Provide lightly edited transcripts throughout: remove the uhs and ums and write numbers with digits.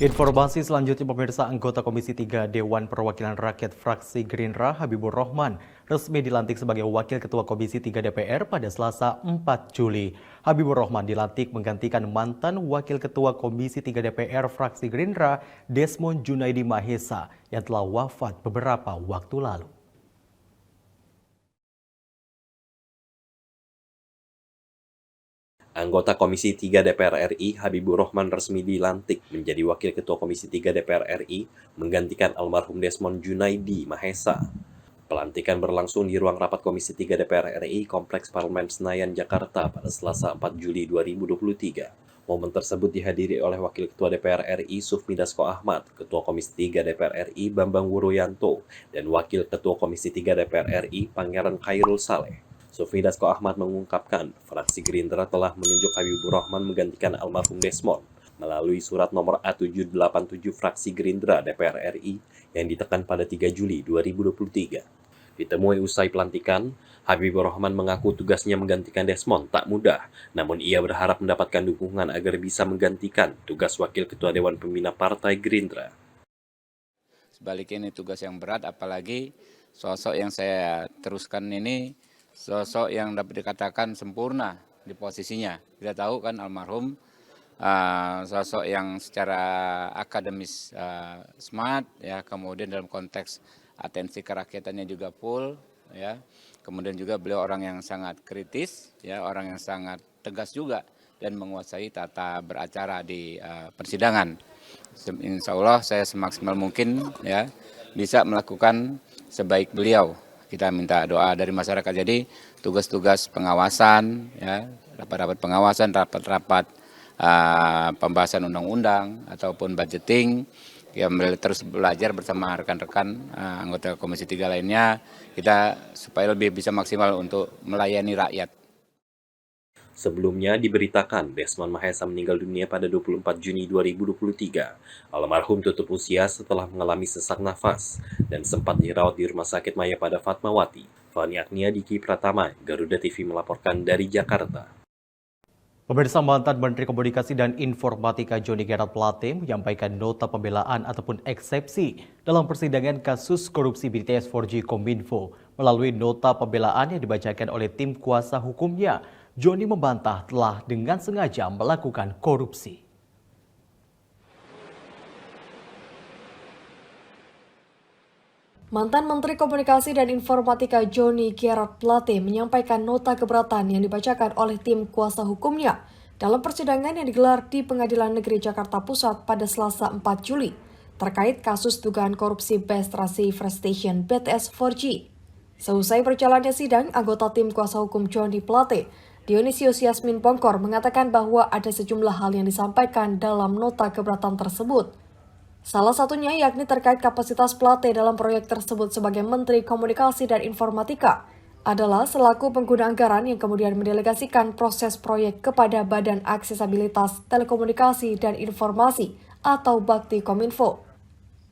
Informasi selanjutnya pemirsa, anggota Komisi 3 Dewan Perwakilan Rakyat fraksi Gerindra Habibur Rahman resmi dilantik sebagai Wakil Ketua Komisi 3 DPR pada Selasa 4 Juli. Habibur Rahman dilantik menggantikan mantan Wakil Ketua Komisi 3 DPR fraksi Gerindra Desmond Junaidi Mahesa yang telah wafat beberapa waktu lalu. Anggota Komisi 3 DPR RI Habibur Rahman resmi dilantik menjadi Wakil Ketua Komisi 3 DPR RI menggantikan almarhum Desmond Junaidi Mahesa. Pelantikan berlangsung di ruang rapat Komisi 3 DPR RI Kompleks Parlemen Senayan, Jakarta pada Selasa 4 Juli 2023. Momen tersebut dihadiri oleh Wakil Ketua DPR RI Sufmi Dasko Ahmad, Ketua Komisi 3 DPR RI Bambang Wuroyanto, dan Wakil Ketua Komisi 3 DPR RI Pangeran Khairul Saleh. Sufmi Dasko Ahmad mengungkapkan, fraksi Gerindra telah menunjuk Habibur Rahman menggantikan almarhum Desmond melalui surat nomor A787 fraksi Gerindra DPR RI yang ditekan pada 3 Juli 2023. Ditemui usai pelantikan, Habibur Rahman mengaku tugasnya menggantikan Desmond tak mudah, namun ia berharap mendapatkan dukungan agar bisa menggantikan tugas Wakil Ketua Dewan Pembina Partai Gerindra. Sebaliknya ini tugas yang berat, apalagi sosok yang saya teruskan ini sosok yang dapat dikatakan sempurna di posisinya. Kita tahu kan almarhum sosok yang secara akademis smart, ya, kemudian dalam konteks atensi kerakyatannya juga full, ya. Kemudian juga beliau orang yang sangat kritis, ya, orang yang sangat tegas juga dan menguasai tata beracara di persidangan. Insya Allah saya semaksimal mungkin, ya, bisa melakukan sebaik beliau. Kita minta doa dari masyarakat. Jadi tugas-tugas pengawasan, ya, rapat-rapat pengawasan, rapat-rapat pembahasan undang-undang ataupun budgeting, ya, terus belajar bersama rekan-rekan anggota Komisi 3 lainnya, kita supaya lebih bisa maksimal untuk melayani rakyat. Sebelumnya diberitakan Desmond Mahesa meninggal dunia pada 24 Juni 2023. Almarhum tutup usia setelah mengalami sesak nafas dan sempat dirawat di Rumah Sakit Maya pada Fatmawati. Fani Agnia, Diki Pratama, Garuda TV melaporkan dari Jakarta. Pemirsa, mantan Menteri Komunikasi dan Informatika Johnny G. Plate menyampaikan nota pembelaan ataupun eksepsi dalam persidangan kasus korupsi BTS 4G Kominfo. Melalui nota pembelaan yang dibacakan oleh tim kuasa hukumnya, Johnny membantah telah dengan sengaja melakukan korupsi. Mantan Menteri Komunikasi dan Informatika Johnny G. Plate menyampaikan nota keberatan yang dibacakan oleh tim kuasa hukumnya dalam persidangan yang digelar di Pengadilan Negeri Jakarta Pusat pada Selasa 4 Juli terkait kasus dugaan korupsi Best Receiver Station BTS 4G. Seusai berjalannya sidang, anggota tim kuasa hukum Johnny Plate, Dionysius Yasmin Pongkor, mengatakan bahwa ada sejumlah hal yang disampaikan dalam nota keberatan tersebut. Salah satunya yakni terkait kapasitas Plate dalam proyek tersebut sebagai Menteri Komunikasi dan Informatika adalah selaku pengguna anggaran yang kemudian mendelegasikan proses proyek kepada Badan Aksesibilitas Telekomunikasi dan Informasi atau Bakti Kominfo.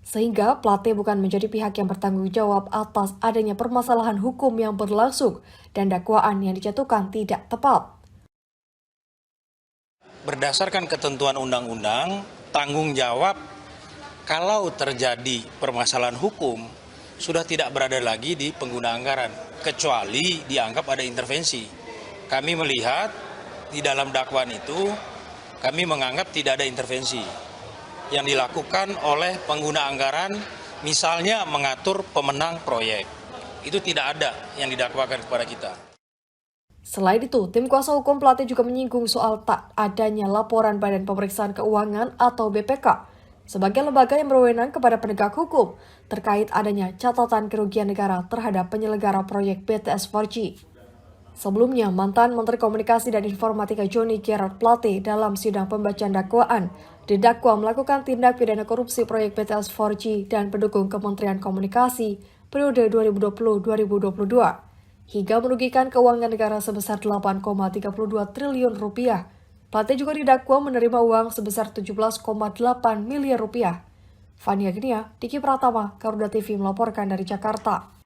Sehingga Plate bukan menjadi pihak yang bertanggung jawab atas adanya permasalahan hukum yang berlangsung dan dakwaan yang dijatuhkan tidak tepat. Berdasarkan ketentuan undang-undang, tanggung jawab kalau terjadi permasalahan hukum sudah tidak berada lagi di pengguna anggaran, kecuali dianggap ada intervensi. Kami melihat di dalam dakwaan itu, kami menganggap tidak ada intervensi yang dilakukan oleh pengguna anggaran, misalnya mengatur pemenang proyek. Itu tidak ada yang didakwakan kepada kita. Selain itu, tim kuasa hukum Plate juga menyinggung soal tak adanya laporan Badan Pemeriksaan Keuangan atau BPK sebagai lembaga yang berwenang kepada penegak hukum terkait adanya catatan kerugian negara terhadap penyelenggara proyek BTS 4G. Sebelumnya, mantan Menteri Komunikasi dan Informatika Johnny G. Plate dalam sidang pembacaan dakwaan didakwa melakukan tindak pidana korupsi proyek BTS 4G dan pendukung Kementerian Komunikasi periode 2020-2022 hingga merugikan keuangan negara sebesar 8,32 triliun rupiah. Plate juga didakwa menerima uang sebesar 17,8 miliar rupiah. Fani Agnia, Diki Pratama, Garuda TV melaporkan dari Jakarta.